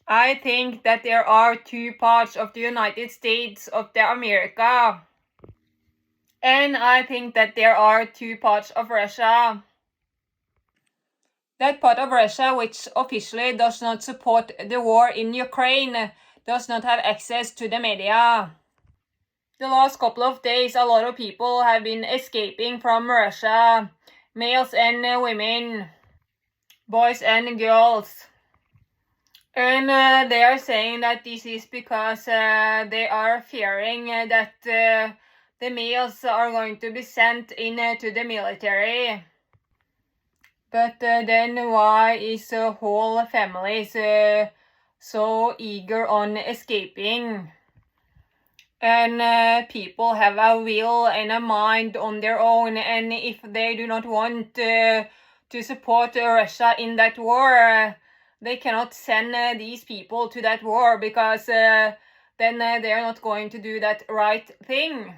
I think that there are two parts of the United States of the America. And I think that there are two parts of Russia. That part of Russia which officially does not support the war in Ukraine does not have access to the media. The last couple of days, a lot of people have been escaping from Russia, males and women, boys and girls. And they are saying that this is because they are fearing that the males are going to be sent into the military. But then why is whole families so eager on escaping? And people have a will and a mind on their own, and if they do not want to support Russia in that war, they cannot send these people to that war, because then they are not going to do that right thing.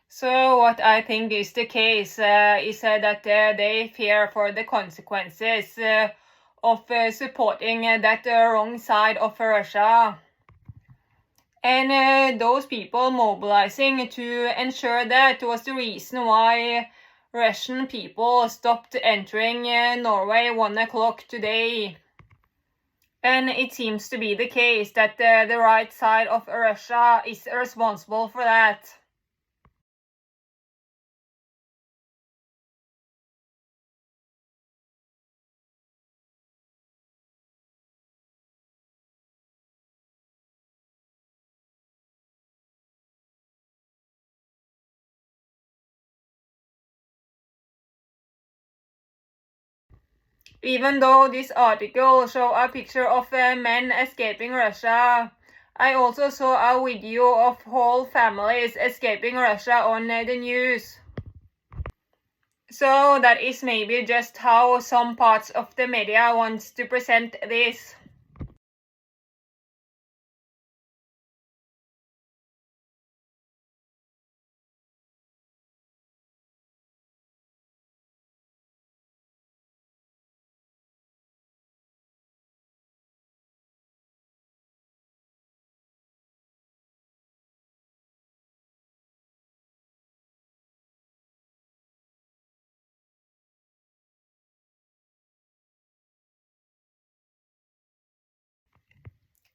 So what I think is the case is that they fear for the consequences of supporting that wrong side of Russia. And those people mobilizing to ensure that was the reason why Russian people stopped entering Norway 1 o'clock today. And it seems to be the case that the right side of Russia is responsible for that. Even though this article shows a picture of men escaping Russia, I also saw a video of whole families escaping Russia on the news. So that is maybe just how some parts of the media wants to present this.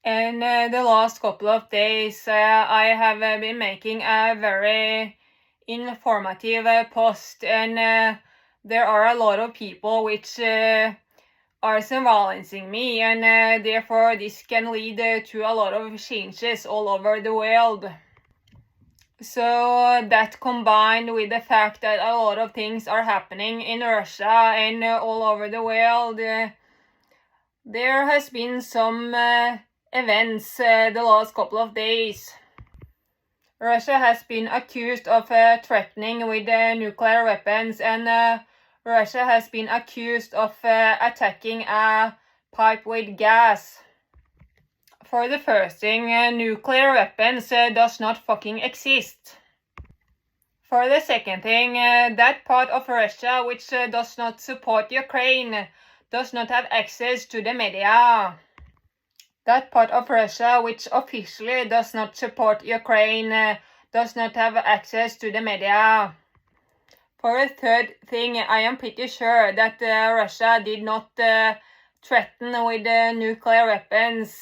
And the last couple of days, I have been making a very informative post, and there are a lot of people which are surveillancing me, and therefore this can lead to a lot of changes all over the world. So that combined with the fact that a lot of things are happening in Russia and all over the world, there has been some events the last couple of days. Russia has been accused of threatening with nuclear weapons, and Russia has been accused of attacking a pipe with gas. For the first thing, nuclear weapons does not fucking exist. For the second thing, that part of Russia which does not support Ukraine does not have access to the media. That part of Russia which officially does not support Ukraine does not have access to the media. For the third thing, I am pretty sure that Russia did not threaten with nuclear weapons.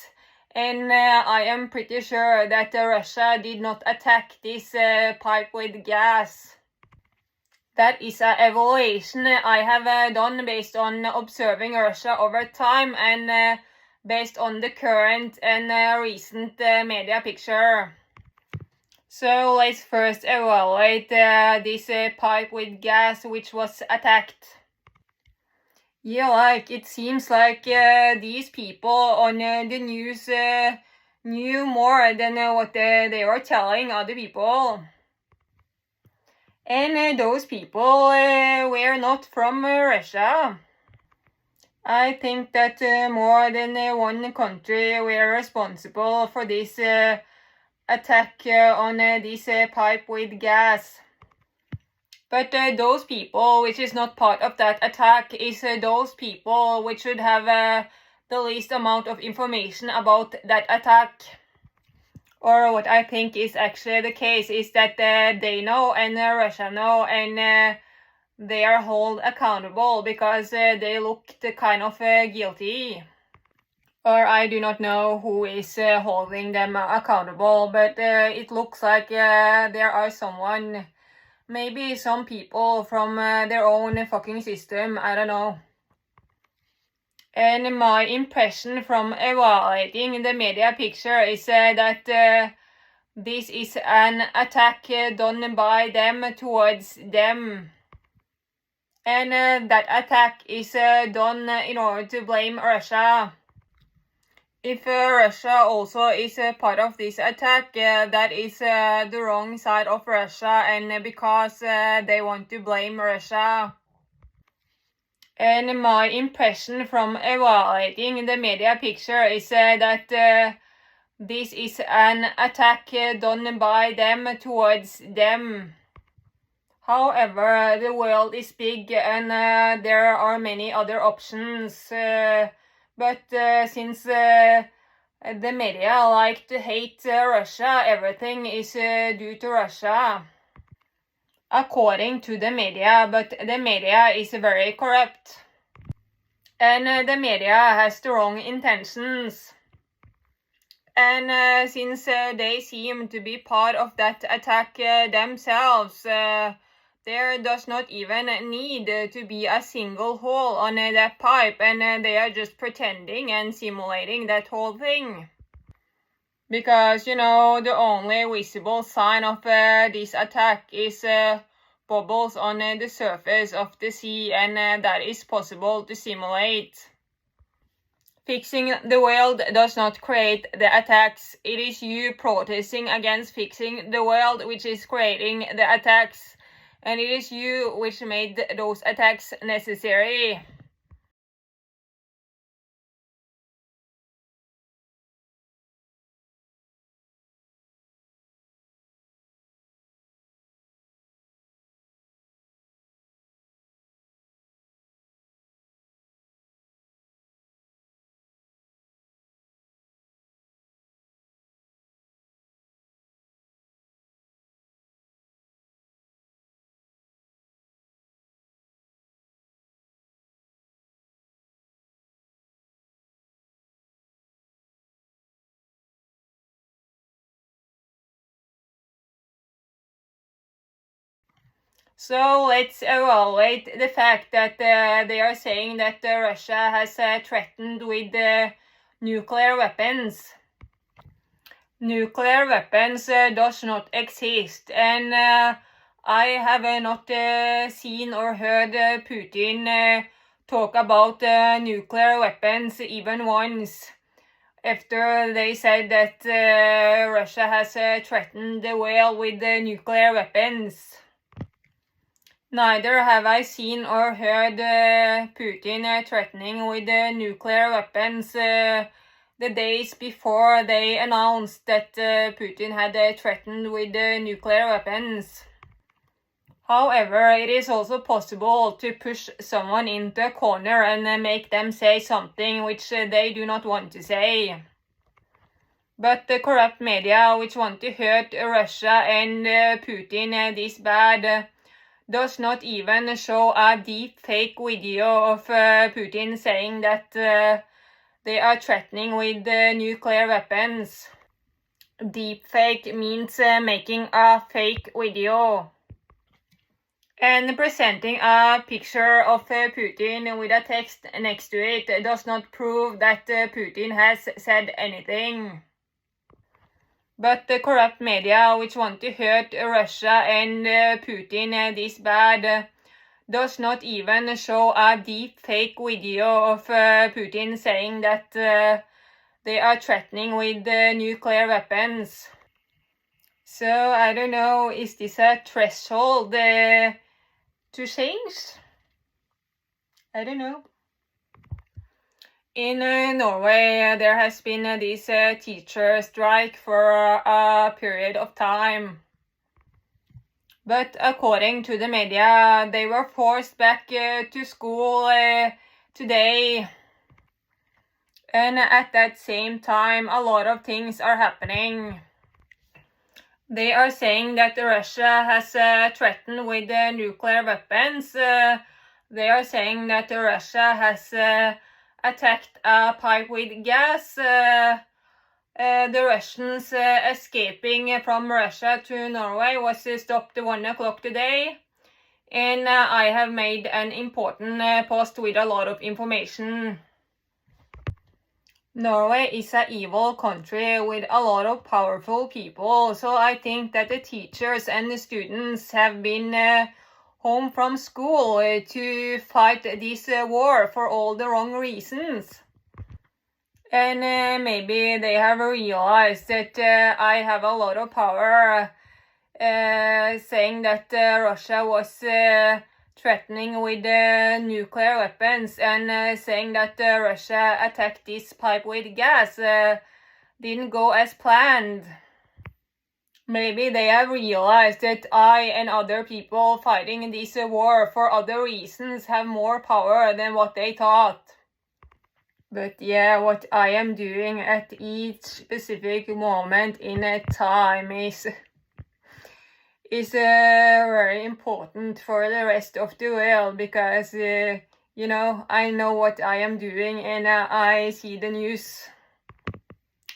And I am pretty sure that Russia did not attack this pipe with gas. That is an evaluation I have done based on observing Russia over time, and based on the current and recent media picture. So let's first evaluate this pipe with gas which was attacked. Yeah, like it seems like these people on the news knew more than what they were telling other people. And those people were not from Russia. I think that more than one country were responsible for this attack on this pipe with gas. But those people which is not part of that attack is those people which should have the least amount of information about that attack. Or what I think is actually the case is that they know and Russia know, and they are held accountable because they looked kind of guilty. Or I do not know who is holding them accountable, but it looks like there are someone, maybe some people from their own fucking system, I don't know. And my impression from evaluating the media picture is that this is an attack done by them towards them. And that attack is done in order to blame Russia. If Russia also is a part of this attack, that is the wrong side of Russia, and because they want to blame Russia. And my impression from evaluating the media picture is that this is an attack done by them towards them. However, the world is big and there are many other options. But since the media like to hate Russia, everything is due to Russia. According to the media, but the media is very corrupt. And the media has the wrong intentions. And since they seem to be part of that attack themselves, there does not even need to be a single hole on that pipe, and they are just pretending and simulating that whole thing. Because, the only visible sign of this attack is bubbles on the surface of the sea, and that is possible to simulate. Fixing the world does not create the attacks. It is you protesting against fixing the world which is creating the attacks. And it is you which made those attacks necessary. So let's evaluate the fact that they are saying that Russia has threatened with nuclear weapons. Nuclear weapons does not exist, and I have not seen or heard Putin talk about nuclear weapons even once. After they said that Russia has threatened the world with nuclear weapons. Neither have I seen or heard Putin threatening with nuclear weapons the days before they announced that Putin had threatened with nuclear weapons. However, it is also possible to push someone into a corner and make them say something which they do not want to say. But the corrupt media, which want to hurt Russia and Putin this bad, does not even show a deep fake video of Putin saying that they are threatening with nuclear weapons. Deep fake means making a fake video. And presenting a picture of Putin with a text next to it does not prove that Putin has said anything. But the corrupt media, which want to hurt Russia and Putin this bad, does not even show a deep fake video of Putin saying that they are threatening with nuclear weapons. So, I don't know, is this a threshold to change? I don't know. In Norway, there has been this teacher strike for a period of time. But according to the media, they were forced back to school today. And at that same time, a lot of things are happening. They are saying that Russia has threatened with nuclear weapons. They are saying that Russia has attacked a pipe with gas. The Russians escaping from Russia to Norway was stopped at 1 o'clock today. And I have made an important post with a lot of information. Norway is an evil country with a lot of powerful people, so I think that the teachers and the students have been home from school to fight this war for all the wrong reasons. And maybe they have realized that I have a lot of power, saying that Russia was threatening with nuclear weapons, and saying that Russia attacked this pipe with gas didn't go as planned. Maybe they have realized that I and other people fighting this war for other reasons have more power than what they thought. But yeah, what I am doing at each specific moment in a time is very important for the rest of the world, because I know what I am doing, and I see the news.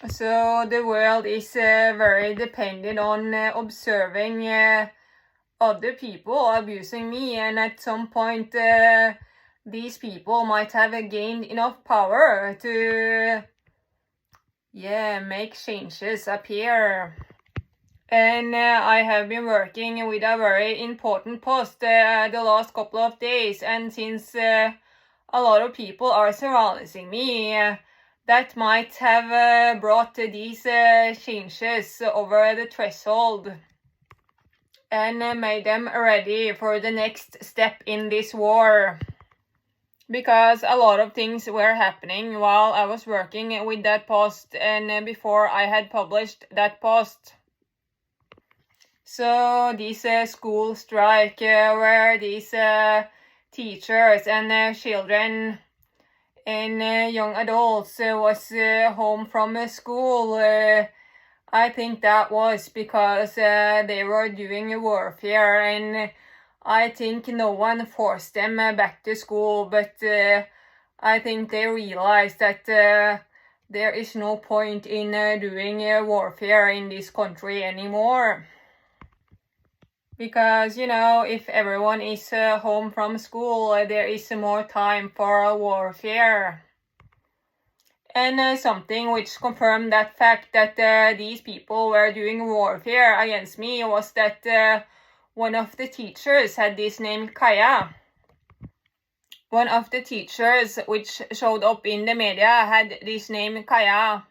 So the world is very dependent on observing other people abusing me, and at some point these people might have gained enough power to make changes appear. And I have been working with a very important post the last couple of days, and since a lot of people are surrounding me, that might have brought these changes over the threshold and made them ready for the next step in this war. Because a lot of things were happening while I was working with that post and before I had published that post. So this school strike where these teachers and children and young adults was home from school, I think that was because they were doing warfare, and I think no one forced them back to school, but I think they realized that there is no point in doing warfare in this country anymore. Because, if everyone is home from school, there is more time for warfare. And something which confirmed that fact that these people were doing warfare against me was that one of the teachers had this name Kaja. One of the teachers which showed up in the media had this name Kaja.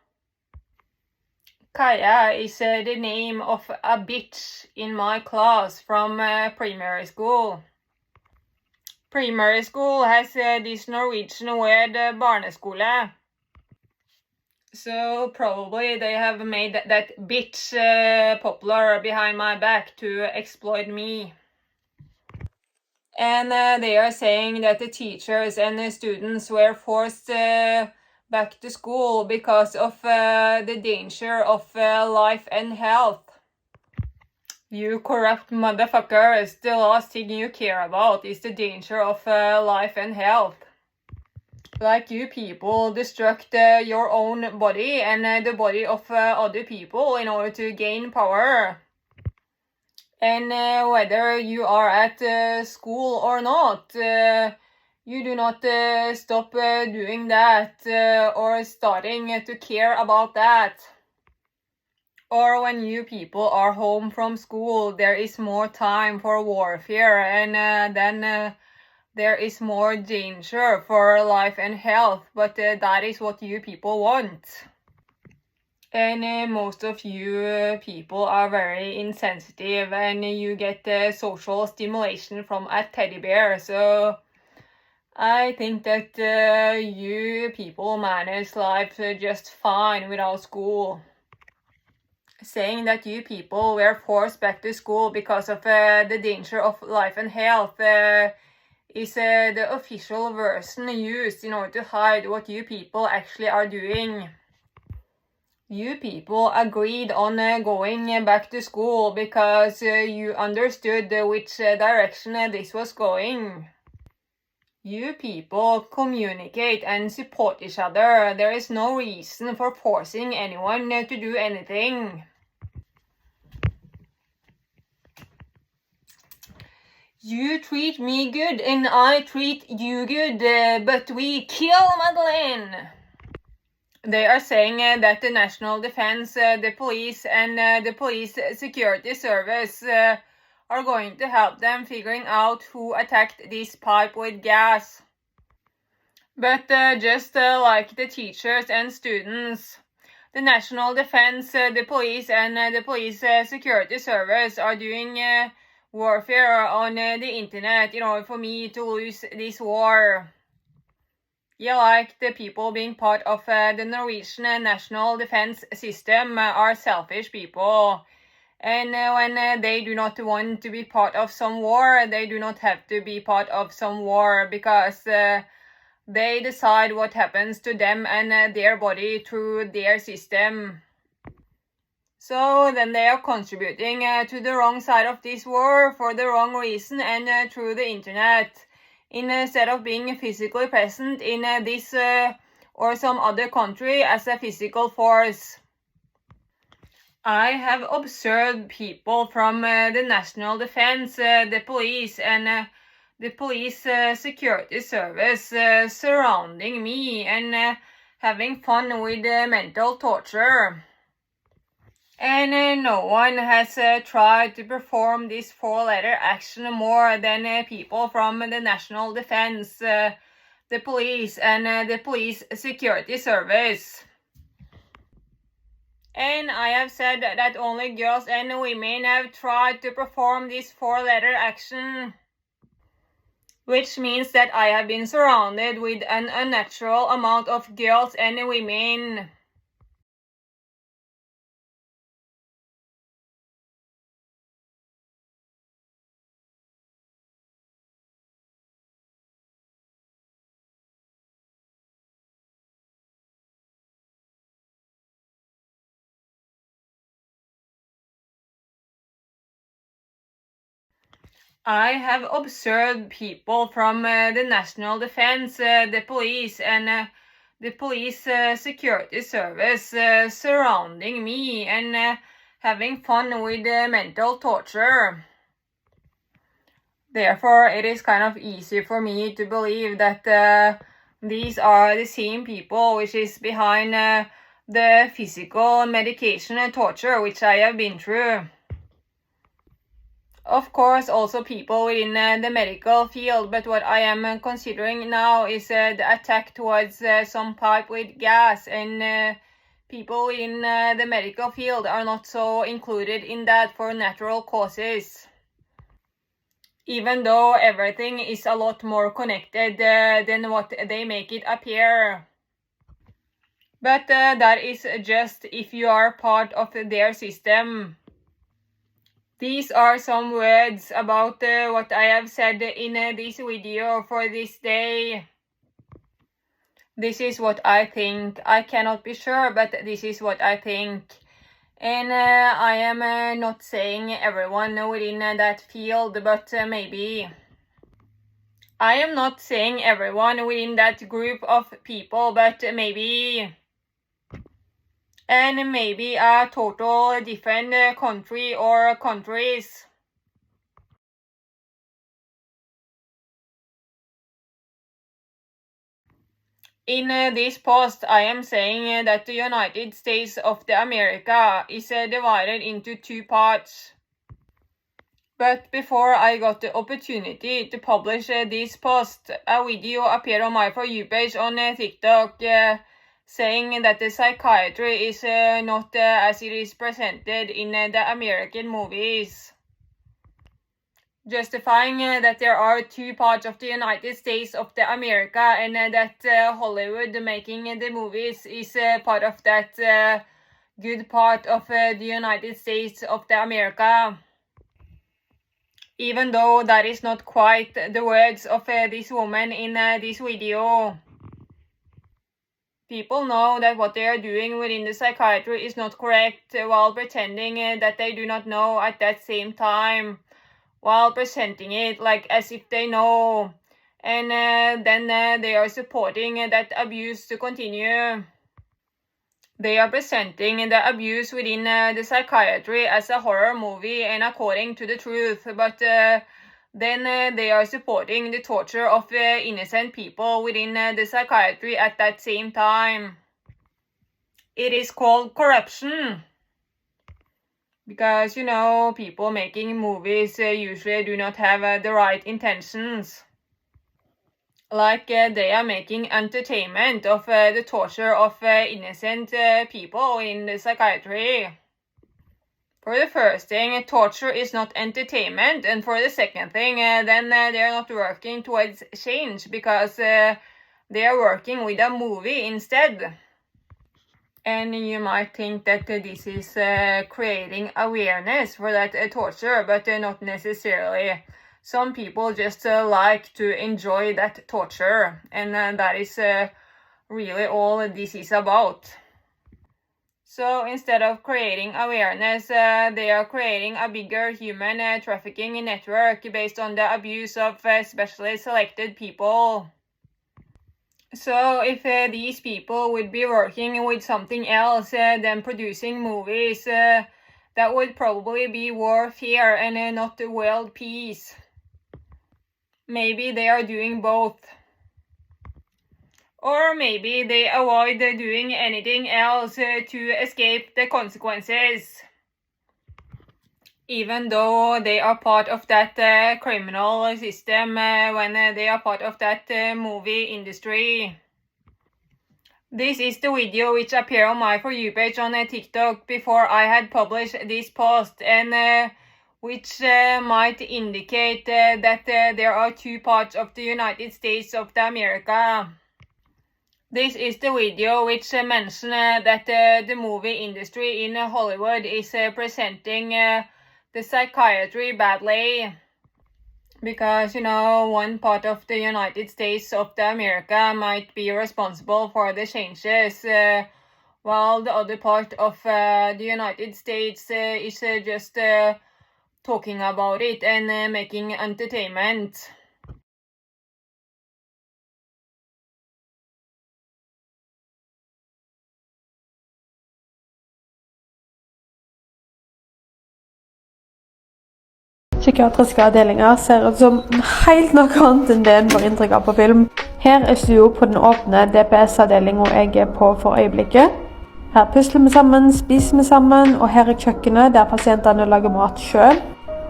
Kaja is the name of a bitch in my class from primary school. Primary school has this Norwegian word barneskole. So probably they have made that bitch popular behind my back to exploit me. And they are saying that the teachers and the students were forced back to school because of the danger of life and health. You corrupt motherfuckers, the last thing you care about is the danger of life and health. Like you people destruct your own body and the body of other people in order to gain power. And whether you are at school or not, you do not stop doing that or starting to care about that. Or when you people are home from school, there is more time for warfare, and then there is more danger for life and health, but that is what you people want. And most of you people are very insensitive, and you get social stimulation from a teddy bear, so I think that you people manage life just fine without school. Saying that you people were forced back to school because of the danger of life and health is the official version used in order to hide what you people actually are doing. You people agreed on going back to school because you understood which direction this was going. You people communicate and support each other. There is no reason for forcing anyone to do anything. You treat me good and I treat you good, but we kill Madeleine. They are saying that the National Defense, the police, and the police security service are going to help them figuring out who attacked this pipe with gas. But just like the teachers and students, the National Defense, the police, and the police security service are doing warfare on the internet in order for me to lose this war. Yeah, like the people being part of the Norwegian national defense system are selfish people. And when they do not want to be part of some war, they do not have to be part of some war because they decide what happens to them and their body through their system. So then they are contributing to the wrong side of this war for the wrong reason and through the internet, instead of being physically present in this or some other country as a physical force. I have observed people from the National Defense, the police, and the police security service surrounding me and having fun with mental torture. And no one has tried to perform this four-letter action more than people from the National Defense, the police, and the police security service. And I have said that only girls and women have tried to perform this four-letter action, which means that I have been surrounded with an unnatural amount of girls and women. I have observed people from the National Defense, the police, and the police security service surrounding me and having fun with mental torture. Therefore, it is kind of easy for me to believe that these are the same people which is behind the physical medication and torture which I have been through. Of course, also people within the medical field, but what I am considering now is the attack towards some pipe with gas, and people within the medical field are not so included in that for natural causes. Even though everything is a lot more connected than what they make it appear. But that is just if you are part of their system. These are some words about what I have said in this video for this day. This is what I think. I cannot be sure, but this is what I think. And I am not saying everyone within that field, but maybe. I am not saying everyone within that group of people, but maybe. And maybe a total different country or countries. In this post, I am saying that the United States of America is divided into two parts. But before I got the opportunity to publish this post, a video appeared on my For You page on TikTok saying that the psychiatry is not as it is presented in the American movies. Justifying that there are two parts of the United States of America and that Hollywood making the movies is part of that good part of the United States of America. even though that is not quite the words of this woman in this video. People know that what they are doing within the psychiatry is not correct while pretending that they do not know at that same time, while presenting it like as if they know, and then they are supporting that abuse to continue. They are presenting the abuse within the psychiatry as a horror movie and according to the truth, but then they are supporting the torture of innocent people within the psychiatry at that same time. It is called corruption. Because, people making movies usually do not have the right intentions. Like they are making entertainment of the torture of innocent people in the psychiatry. For the first thing, torture is not entertainment, and for the second thing, then they are not working towards change because they are working with a movie instead. And you might think that this is creating awareness for that torture, but not necessarily. Some people just like to enjoy that torture, and that is really all this is about. So instead of creating awareness, they are creating a bigger human trafficking network based on the abuse of specially selected people. So if these people would be working with something else than producing movies, that would probably be warfare and not world peace. Maybe they are doing both. Or maybe they avoid doing anything else to escape the consequences. Even though they are part of that criminal system when they are part of that movie industry. This is the video which appeared on my For You page on TikTok before I had published this post, and which might indicate that there are two parts of the United States of America. This is the video which mentions that the movie industry in Hollywood is presenting the psychiatry badly. Because, one part of the United States of America might be responsible for the changes, while the other part of the United States is just talking about it and making entertainment. Psykiatriske avdelinger ser ut som helt noe annet enn det en får inntrykk av på film. Her er stua på den åpne DPS-avdelingen jeg er på for øyeblikket. Her pusler vi sammen, spiser vi sammen, og her er kjøkkenet der pasientene lager mat selv.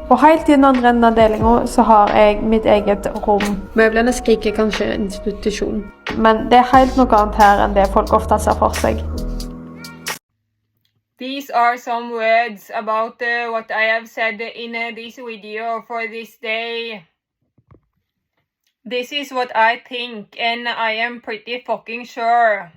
Og helt i den andre enden av avdelingen så har jeg mitt eget rom. Møblene skriker kanskje institusjon. Men det er helt noe annet her enn det folk ofte ser for seg. These are some words about what I have said in this video for this day. This is what I think, and I am pretty fucking sure.